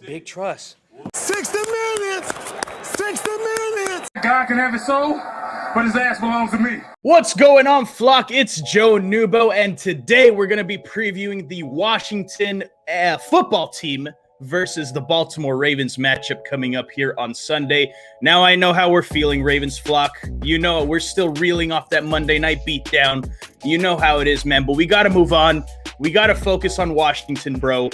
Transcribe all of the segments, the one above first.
Big trust. 60 minutes! 60 minutes! God can have his soul, but his ass belongs to me. What's going on, flock? It's Joe Noobo, and today we're going to be previewing the Washington football team versus the Baltimore Ravens matchup coming up here on Sunday. Now I know how we're feeling, Ravens flock. You know, we're still reeling off that Monday night beatdown. You know how it is, man, but we got to move on. We got to focus on Washington, bro.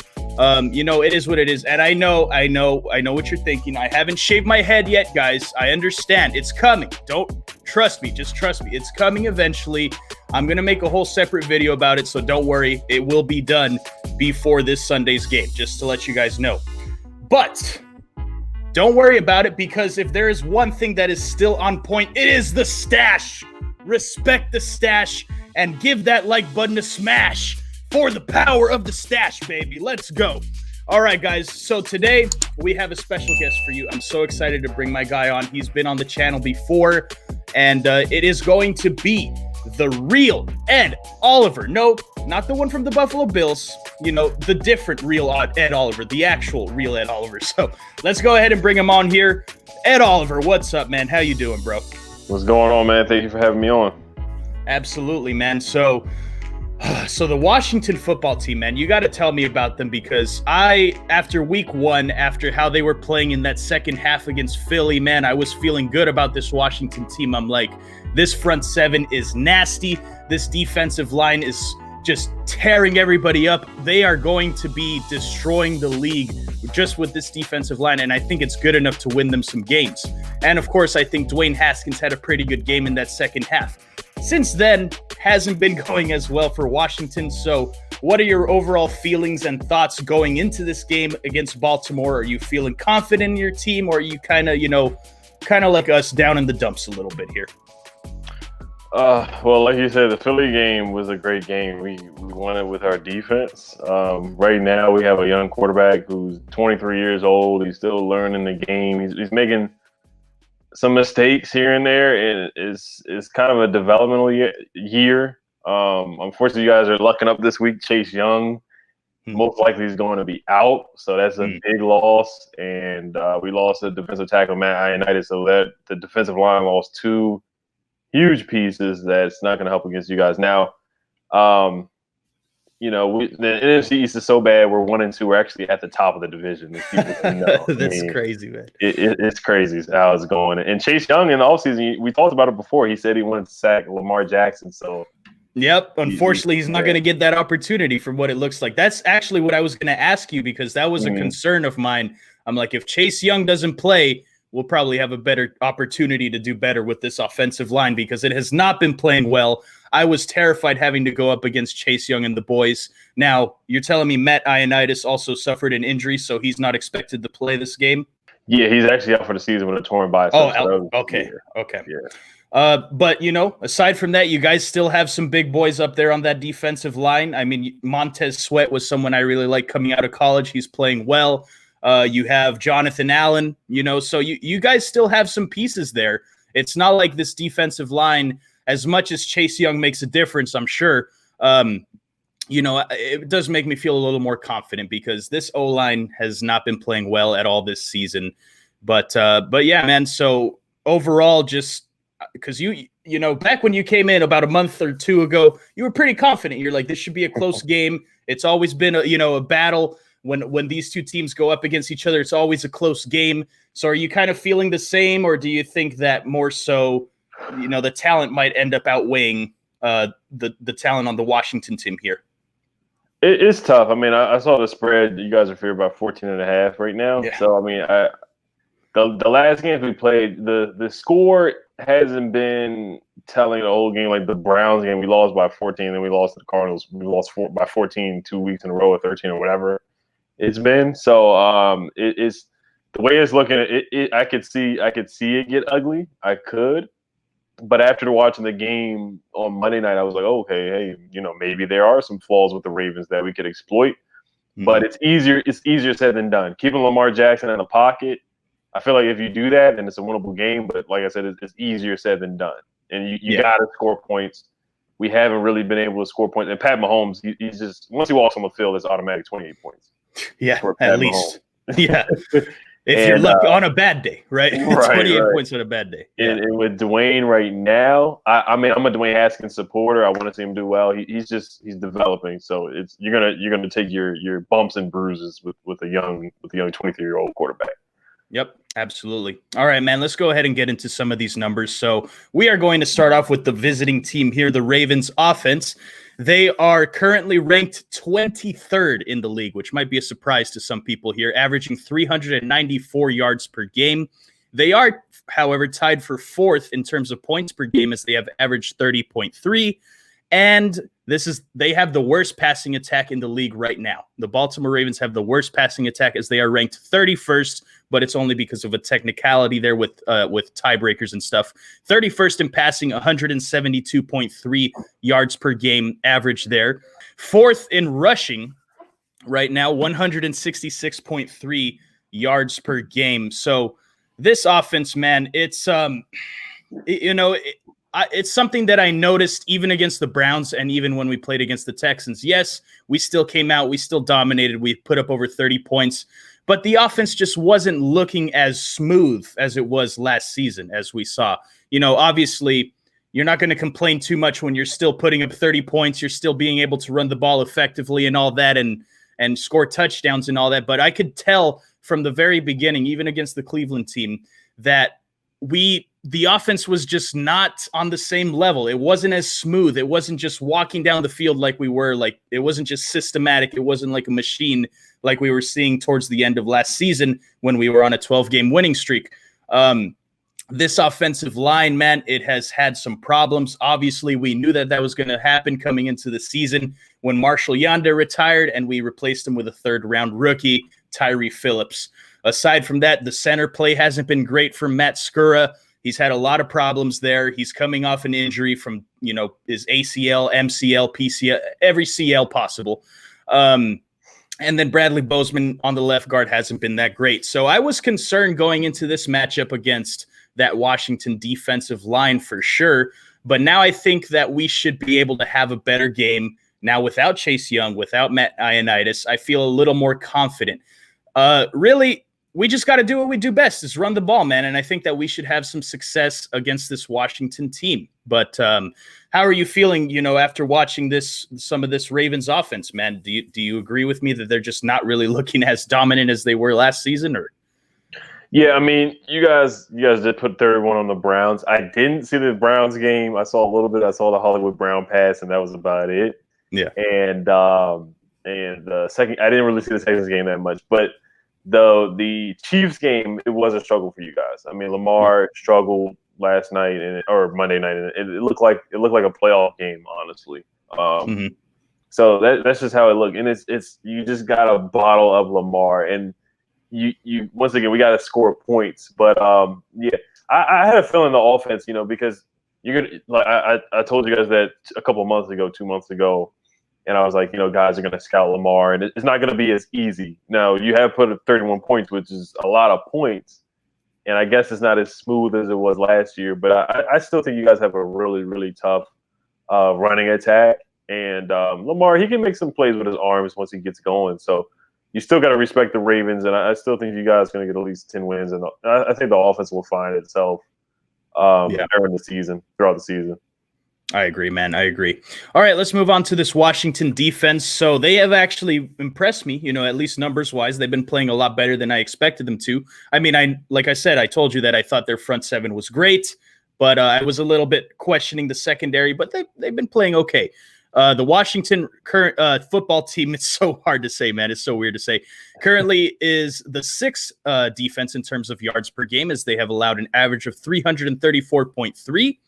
You know, it is what it is. And I know what you're thinking. I haven't shaved my head yet, guys. I understand. It's coming. Don't trust me. Just trust me. It's coming eventually. I'm going to make a whole separate video about it, so don't worry. It will be done before this Sunday's game, just to let you guys know. But don't worry about it, because if there is one thing that is still on point, it is the stash. Respect the stash and give that like button a smash for the power of the stash, baby. Let's go. All right, guys. So today we have a special guest for you. I'm so excited to bring my guy on. He's been on the channel before, and it is going to be the real Ed Oliver. No, not the one from the Buffalo Bills. You know, the different real Ed Oliver, the actual real Ed Oliver. So let's go ahead and bring him on here. Ed Oliver, what's up, man? How you doing, bro? What's going on, man? Thank you for having me on. Absolutely, man. So the Washington football team, man, you got to tell me about them, because after week one, after how they were playing in that second half against Philly, man, I was feeling good about this Washington team. I'm like, this front seven is nasty. This defensive line is just tearing everybody up. They are going to be destroying the league just with this defensive line, and I think it's good enough to win them some games. And of course, I think Dwayne Haskins had a pretty good game in that second half. Since then, hasn't been going as well for Washington. So what are your overall feelings and thoughts going into this game against Baltimore? Are you feeling confident in your team, or are you kind of like us, down in the dumps a little bit here? Well, like you said, the Philly game was a great game. We won it with our defense. Right now, we have a young quarterback who's 23 years old. He's still learning the game. He's making some mistakes here and there, and it's kind of a developmental year. Unfortunately, you guys are lucking up this week. Chase Young most likely is going to be out, so that's a big loss. And we lost a defensive tackle, Matt Ioannidis, so that the defensive line lost two huge pieces. That's not going to help against you guys. Now, you know, the NFC East is so bad. We're 1-2. We're actually at the top of the division. That's crazy, man. It's crazy how it's going. And Chase Young in the offseason, we talked about it before. He said he wanted to sack Lamar Jackson. So, yep. Unfortunately, he's not going to get that opportunity from what it looks like. That's actually what I was going to ask you, because that was a concern of mine. I'm like, if Chase Young doesn't play, we'll probably have a better opportunity to do better with this offensive line, because it has not been playing well. I was terrified having to go up against Chase Young and the boys. Now, you're telling me Matt Ioannidis also suffered an injury, so he's not expected to play this game? Yeah, he's actually out for the season with a torn bicep. Okay. Yeah. But, you know, aside from that, you guys still have some big boys up there on that defensive line. I mean, Montez Sweat was someone I really liked coming out of college. He's playing well. You have Jonathan Allen, you know, so you guys still have some pieces there. It's not like this defensive line, as much as Chase Young makes a difference, I'm sure, you know, it does make me feel a little more confident, because this O-line has not been playing well at all this season. But yeah, man, so overall, just because you know, back when you came in about a month or two ago, you were pretty confident. You're like, this should be a close game. It's always been a battle. When these two teams go up against each other, it's always a close game. So are you kind of feeling the same, or do you think that more so, you know, the talent might end up outweighing the talent on the Washington team here? It's tough. I mean, I saw the spread. You guys are figuring about 14.5 right now. Yeah. So, I mean, the last games we played, the score hasn't been telling the whole game. Like the Browns game, we lost by 14, then we lost to the Cardinals. We lost by 14 2 weeks in a row, or 13 or whatever it's been. So it's the way it's looking. I could see it get ugly. I could, but after watching the game on Monday night, I was like, okay, hey, you know, maybe there are some flaws with the Ravens that we could exploit. But it's easier said than done. Keeping Lamar Jackson in the pocket, I feel like if you do that, then it's a winnable game. But like I said, it's easier said than done. And you got to score points. We haven't really been able to score points. And Pat Mahomes, he's just, once he walks on the field, it's automatic 28 points. Yeah, at least. Yeah. If you're lucky on a bad day, right? 28 points on a bad day. Yeah. And with Dwayne right now, I mean, I'm a Dwayne Haskins supporter. I want to see him do well. He's developing. So you're gonna take your bumps and bruises with a young 23-year-old quarterback. Yep, absolutely. All right, man, let's go ahead and get into some of these numbers. So we are going to start off with the visiting team here, the Ravens offense. They are currently ranked 23rd in the league, which might be a surprise to some people here, averaging 394 yards per game. They are, however, tied for 4th in terms of points per game as they have averaged 30.3. And they have the worst passing attack in the league right now. The Baltimore Ravens have the worst passing attack as they are ranked 31st, but it's only because of a technicality there with tiebreakers and stuff. 31st in passing, 172.3 yards per game average there. 4th in rushing right now, 166.3 yards per game. So this offense, man, it's it's something that I noticed even against the Browns and even when we played against the Texans. Yes, we still came out. We still dominated. We put up over 30 points. But the offense just wasn't looking as smooth as it was last season, as we saw. Obviously, you're not going to complain too much when you're still putting up 30 points. You're still being able to run the ball effectively and all that and score touchdowns and all that. But I could tell from the very beginning, even against the Cleveland team, that the offense was just not on the same level. It wasn't as smooth. It wasn't just walking down the field like we were. Like, it wasn't just systematic. It wasn't like a machine like we were seeing towards the end of last season when we were on a 12-game winning streak. This offensive line, man, it has had some problems. Obviously, we knew that was going to happen coming into the season when Marshall Yonder retired, and we replaced him with a third-round rookie, Tyree Phillips. Aside from that, the center play hasn't been great for Matt Skura. He's had a lot of problems there. He's coming off an injury from, his ACL, MCL, PCL, every CL possible. And then Bradley Bozeman on the left guard hasn't been that great. So I was concerned going into this matchup against that Washington defensive line for sure. But now I think that we should be able to have a better game. Now without Chase Young, without Matt Ioannidis, I feel a little more confident. Really, we just got to do what we do best, is run the ball, man. And I think that we should have some success against this Washington team. But how are you feeling, after watching some of this Ravens offense, man? Do you agree with me that they're just not really looking as dominant as they were last season? Or yeah, I mean, you guys did put 31 on the Browns. I didn't see the Browns game. I saw a little bit. I saw the Hollywood Brown pass, and that was about it. Yeah. And the second, I didn't really see the Texans game that much, but the Chiefs game, it was a struggle for you guys. I mean, Lamar struggled last night or Monday night, and it looked like a playoff game, honestly. So that's just how it looked. And it's you just got to bottle up Lamar, and you once again we got to score points. But yeah, I had a feeling the offense, because you're gonna I told you guys that a couple of months ago, 2 months ago. And I was like, guys are going to scout Lamar, and it's not going to be as easy. Now, you have put up 31 points, which is a lot of points, and I guess it's not as smooth as it was last year. But I still think you guys have a really, really tough running attack. And Lamar, he can make some plays with his arms once he gets going. So you still got to respect the Ravens, and I still think you guys are going to get at least 10 wins. And I think the offense will find itself throughout the season. I agree, man. I agree. All right, let's move on to this Washington defense. So they have actually impressed me, at least numbers-wise. They've been playing a lot better than I expected them to. I mean, like I said, I told you that I thought their front seven was great, but I was a little bit questioning the secondary, but they've been playing okay. The Washington current football team, it's so hard to say, man. It's so weird to say. Currently is the sixth defense in terms of yards per game, as they have allowed an average of 334.3.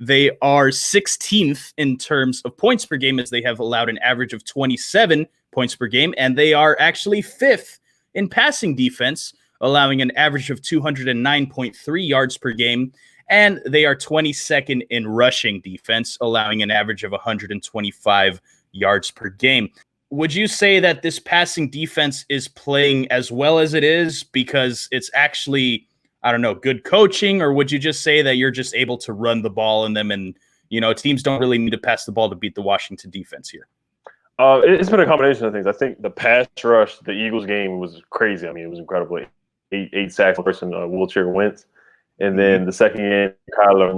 They are 16th in terms of points per game, as they have allowed an average of 27 points per game. And they are actually 5th in passing defense, allowing an average of 209.3 yards per game. And they are 22nd in rushing defense, allowing an average of 125 yards per game. Would you say that this passing defense is playing as well as it is because it's actually, I don't know, good coaching, or would you just say that you're just able to run the ball in them and, teams don't really need to pass the ball to beat the Washington defense here? It's been a combination of things. I think the pass rush, the Eagles game was crazy. I mean, it was incredible. Eight sacks, person wheelchair wins, and then the second game, Kyler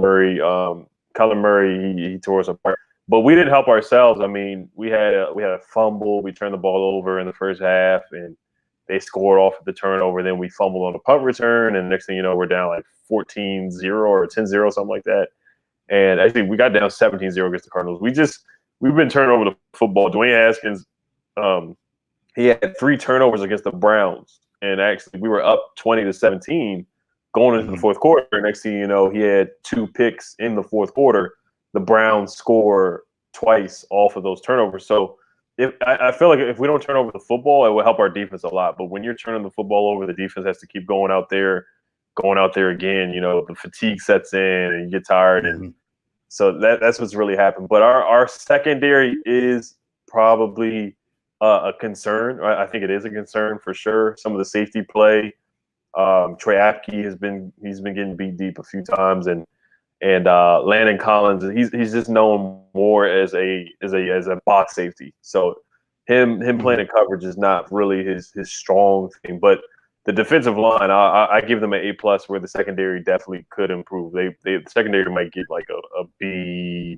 Murray, he tore us apart. But we didn't help ourselves. I mean, we had a fumble. We turned the ball over in the first half, and they scored off of the turnover. Then we fumbled on a punt return, and next thing you know, we're down like 14-0 or 10-0, something like that. And actually, we got down 17-0 against the Cardinals. We've been turning over the football. Dwayne Haskins, he had 3 turnovers against the Browns, and actually we were up 20-17 going into the fourth quarter. Next thing you know, he had 2 picks in the fourth quarter. The Browns score twice off of those turnovers. So I feel like if we don't turn over the football, it will help our defense a lot. But when you're turning the football over, the defense has to keep going out there again. You know, the fatigue sets in and you get tired, and so that's what's really happened. But our secondary is probably a concern. I think it is a concern for sure. Some of the safety play, Trey Apke he's been getting beat deep a few times, and Landon Collins, he's just known more as a box safety. So him playing in coverage is not really his strong thing. But the defensive line, I give them an A+, where the secondary definitely could improve. The secondary might get like a B-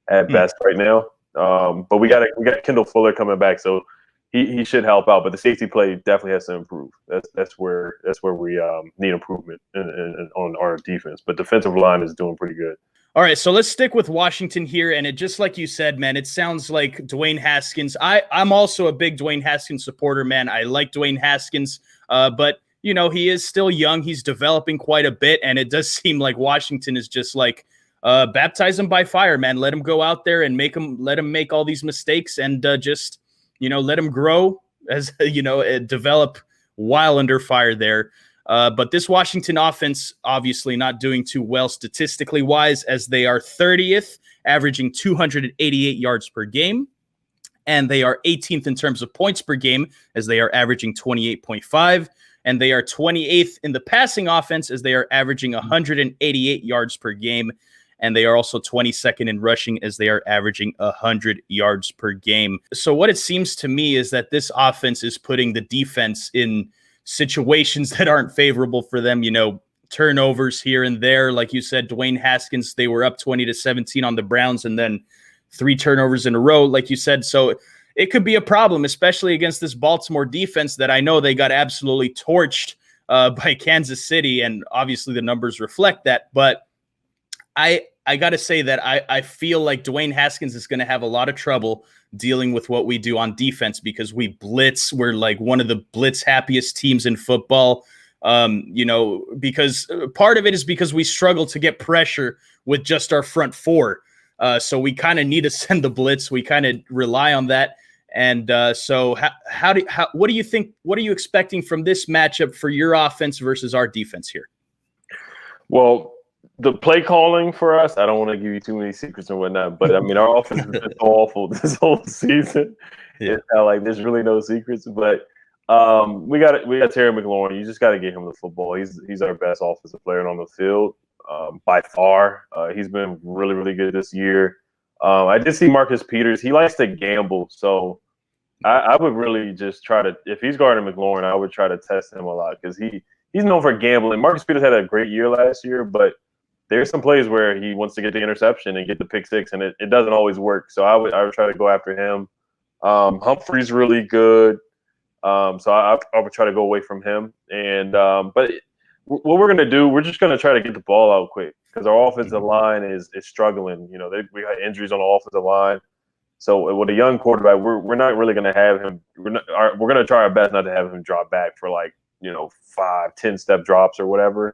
at best right now. But we got Kendall Fuller coming back, so he should help out. But the safety play definitely has to improve. That's where we need improvement on our defense. But defensive line is doing pretty good. All right, so let's stick with Washington here. And it just like you said, man, it sounds like Dwayne Haskins. I'm also a big Dwayne Haskins supporter, man. I like Dwayne Haskins, but you know, he is still young. He's developing quite a bit, and it does seem like Washington is just like baptize him by fire, man. Let him go out there and let him make all these mistakes, and just let him grow as develop while under fire there. But this Washington offense obviously not doing too well statistically wise, as they are 30th, averaging 288 yards per game. And they are 18th in terms of points per game, as they are averaging 28.5. And they are 28th in the passing offense, as they are averaging 188 yards per game. And they are also 22nd in rushing, as they are averaging 100 yards per game. So what it seems to me is that this offense is putting the defense in situations that aren't favorable for them, turnovers here and there. Like you said, Dwayne Haskins, they were up 20-17 on the Browns, and then 3 turnovers in a row, like you said. So it could be a problem, especially against this Baltimore defense that I know they got absolutely torched by Kansas City, and obviously the numbers reflect that. But I got to say that I feel like Dwayne Haskins is going to have a lot of trouble dealing with what we do on defense, because we blitz. We're like one of the blitz happiest teams in football, because part of it is because we struggle to get pressure with just our front 4. So we kind of need to send the blitz. We kind of rely on that. And so what do you think? What are you expecting from this matchup for your offense versus our defense here? Well, the play calling for us, I don't want to give you too many secrets and whatnot, but I mean, our offense has been awful this whole season. Yeah. It's not like there's really no secrets, but we got Terry McLaurin. You just got to get him the football. He's our best offensive player on the field by far. He's been really, really good this year. I did see Marcus Peters. He likes to gamble, so I would really just try to, if he's guarding McLaurin, I would try to test him a lot, because he's known for gambling. Marcus Peters had a great year last year, but there's some plays where he wants to get the interception and get the pick six, and it doesn't always work. So I would try to go after him. Humphrey's really good, so I would try to go away from him. And but what we're gonna do, we're just gonna try to get the ball out quick, because our offensive line is struggling. We got injuries on the offensive line. So with a young quarterback, we're not really gonna have him. We're gonna try our best not to have him drop back for 5-10 step drops or whatever.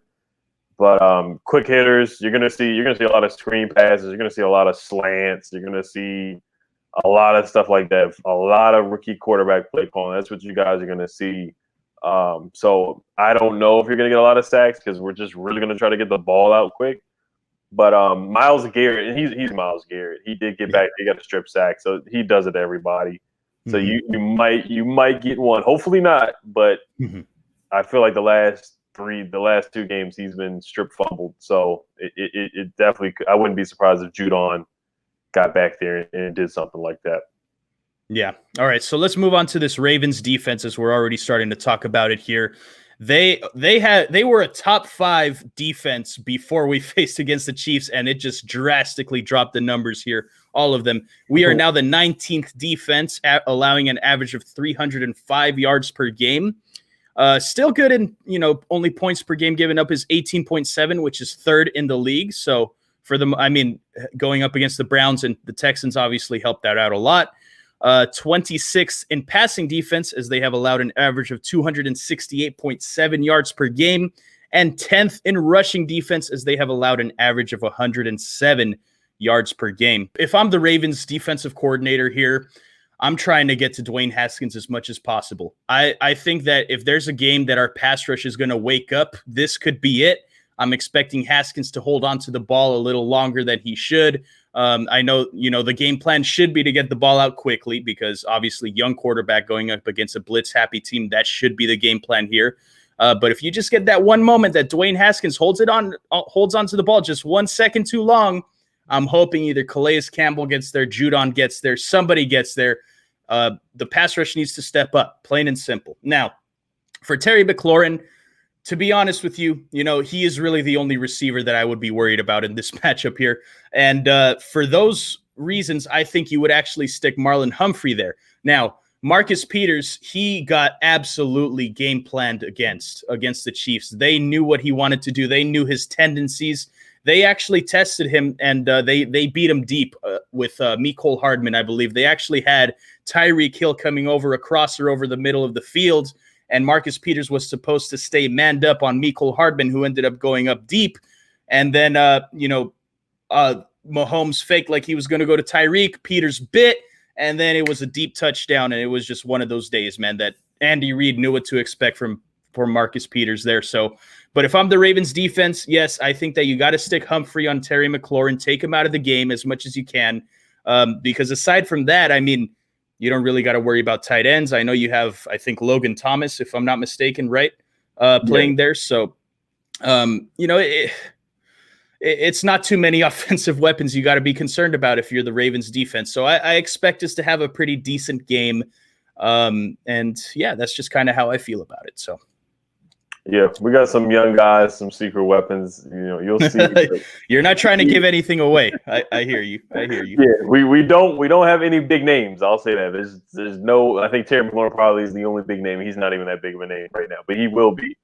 But quick hitters, you're gonna see a lot of screen passes. You're gonna see a lot of slants. You're gonna see a lot of stuff like that. A lot of rookie quarterback play calling. That's what you guys are gonna see. So I don't know if you're gonna get a lot of sacks, because we're just really gonna try to get the ball out quick. But Myles Garrett, and he's Myles Garrett. He did get back. He got a strip sack, so he does it to everybody. So you might get one. Hopefully not, but I feel like the last 2 games he's been strip fumbled. So it definitely, I wouldn't be surprised if Judon got back there and did something like that. Yeah. All right. So let's move on to this Ravens defense, as we're already starting to talk about it here. They were a top 5 defense before we faced against the Chiefs, and it just drastically dropped the numbers here. All of them. We are now the 19th defense, allowing an average of 305 yards per game. Still good in, only points per game given up is 18.7, which is 3rd in the league. So for them, going up against the Browns and the Texans obviously helped that out a lot. 26th in passing defense, as they have allowed an average of 268.7 yards per game, and 10th in rushing defense, as they have allowed an average of 107 yards per game. If I'm the Ravens defensive coordinator here, I'm trying to get to Dwayne Haskins as much as possible. I think that if there's a game that our pass rush is going to wake up, this could be it. I'm expecting Haskins to hold on to the ball a little longer than he should. I know, the game plan should be to get the ball out quickly, because obviously young quarterback going up against a blitz-happy team, that should be the game plan here. But if you just get that one moment that Dwayne Haskins holds onto the ball just 1 second too long, I'm hoping either Calais Campbell gets there, Judon gets there, somebody gets there. The pass rush needs to step up, plain and simple. Now, for Terry McLaurin, to be honest with you, he is really the only receiver that I would be worried about in this matchup here. And for those reasons, I think you would actually stick Marlon Humphrey there. Now, Marcus Peters, he got absolutely game planned against the Chiefs. They knew what he wanted to do. They knew his tendencies. They actually tested him, and they beat him deep with Mecole Hardman, I believe. They actually had Tyreek Hill coming over a crosser over the middle of the field, and Marcus Peters was supposed to stay manned up on Mecole Hardman, who ended up going up deep. And then, Mahomes faked like he was going to go to Tyreek. Peters bit, and then it was a deep touchdown, and it was just one of those days, man, that Andy Reid knew what to expect from Marcus Peters there. So, but if I'm the Ravens defense, yes, I think that you got to stick Humphrey on Terry McLaurin, take him out of the game as much as you can, because aside from that, you don't really got to worry about tight ends. I know you have, I think, Logan Thomas, if I'm not mistaken, right, playing there. So, it's not too many offensive weapons you got to be concerned about if you're the Ravens defense. So I expect us to have a pretty decent game. And yeah, that's just kind of how I feel about it. So. Yeah, we got some young guys, some secret weapons. You'll see. You're not trying to give anything away. I hear you. Yeah, we don't have any big names. I'll say that. There's no. I think Terry McLaurin probably is the only big name. He's not even that big of a name right now, but he will be.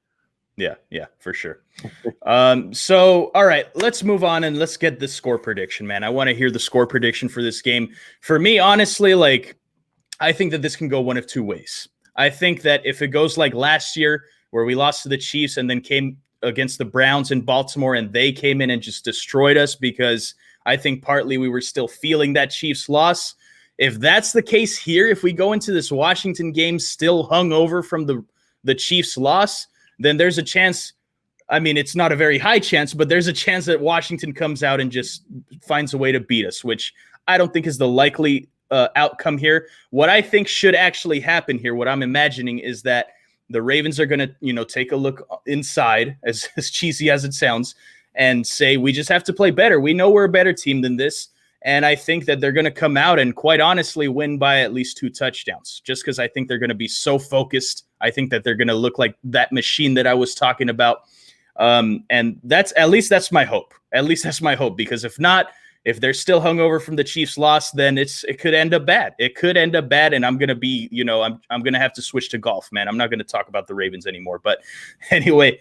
Yeah, for sure. So, all right, let's move on and let's get the score prediction, man. I want to hear the score prediction for this game. For me, honestly, I think that this can go one of two ways. I think that if it goes like last year, where we lost to the Chiefs and then came against the Browns in Baltimore, and they came in and just destroyed us, because I think partly we were still feeling that Chiefs loss. If that's the case here, if we go into this Washington game still hung over from the Chiefs loss, then there's a chance. It's not a very high chance, but there's a chance that Washington comes out and just finds a way to beat us, which I don't think is the likely outcome here. What I think should actually happen here, what I'm imagining, is that the Ravens are going to, take a look inside, as cheesy as it sounds, and say, we just have to play better. We know we're a better team than this. And I think that they're going to come out and quite honestly win by at least 2 touchdowns, just because I think they're going to be so focused. I think that they're going to look like that machine that I was talking about. And that's my hope. At least that's my hope, because if not, if they're still hungover from the Chiefs loss, then it could end up bad. It could end up bad, and I'm going to be, I'm going to have to switch to golf, man. I'm not going to talk about the Ravens anymore. But anyway,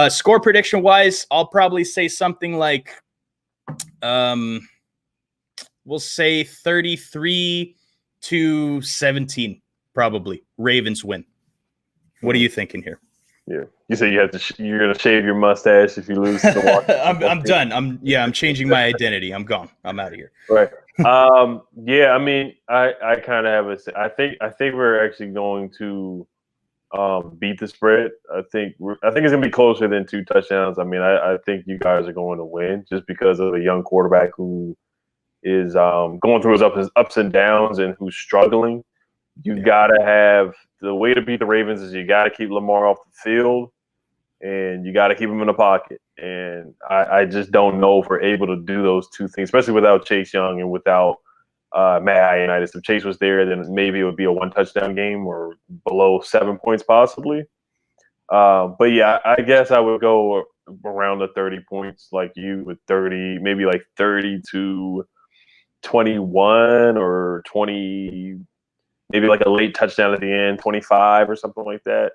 score prediction-wise, I'll probably say something like, we'll say 33-17, probably. Ravens win. What are you thinking here? Yeah, you say you're gonna shave your mustache if you lose to the Washington. I'm done. I'm changing my identity. I'm gone. I'm out of here. Right. Yeah. I kind of have I think we're actually going to beat the spread. I think it's gonna be closer than 2 touchdowns. I think you guys are going to win just because of a young quarterback who is going through his ups and downs and who's struggling. You gotta have the way to beat the Ravens is you gotta keep Lamar off the field and you gotta keep him in the pocket. And I just don't know if we're able to do those 2 things, especially without Chase Young and without Mad United. If Chase was there, then maybe it would be a 1 touchdown game or below 7 points possibly. But yeah, I guess I would go around the 30 points like you, with 30, maybe like 30 to 21 or 20, maybe like a late touchdown at the end, 25 or something like that.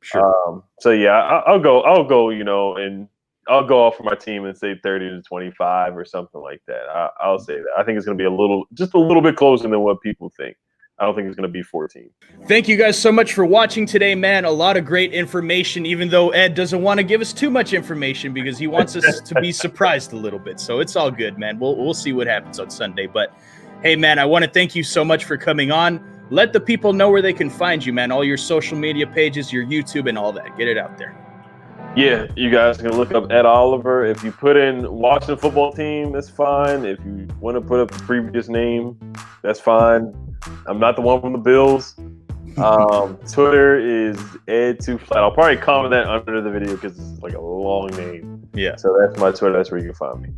Sure. So yeah, I'll go, and I'll go off for my team and say 30 to 25 or something like that. I'll say that. I think it's going to be just a little bit closer than what people think. I don't think it's going to be 14. Thank you guys so much for watching today, man. A lot of great information, even though Ed doesn't want to give us too much information because he wants us to be surprised a little bit. So it's all good, man. We'll see what happens on Sunday. But hey, man, I want to thank you so much for coming on. Let the people know where they can find you, man. All your social media pages, your YouTube, and all that. Get it out there. Yeah, you guys can look up Ed Oliver. If you put in Washington Football Team, that's fine. If you want to put up the previous name, that's fine. I'm not the one from the Bills. Twitter is Ed2Flat. I'll probably comment that under the video because it's like a long name. Yeah. So that's my Twitter. That's where you can find me.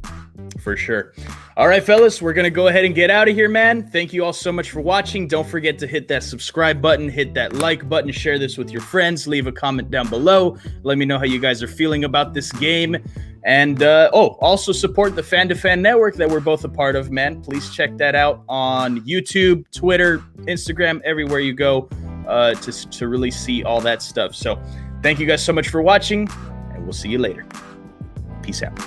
For sure. All right, fellas, we're going to go ahead and get out of here, man. Thank you all so much for watching. Don't forget to hit that subscribe button, hit that like button, share this with your friends, leave a comment down below. Let me know how you guys are feeling about this game. And, also support the Fan to Fan Network that we're both a part of, man. Please check that out on YouTube, Twitter, Instagram, everywhere you go to really see all that stuff. So thank you guys so much for watching, and we'll see you later. Peace out.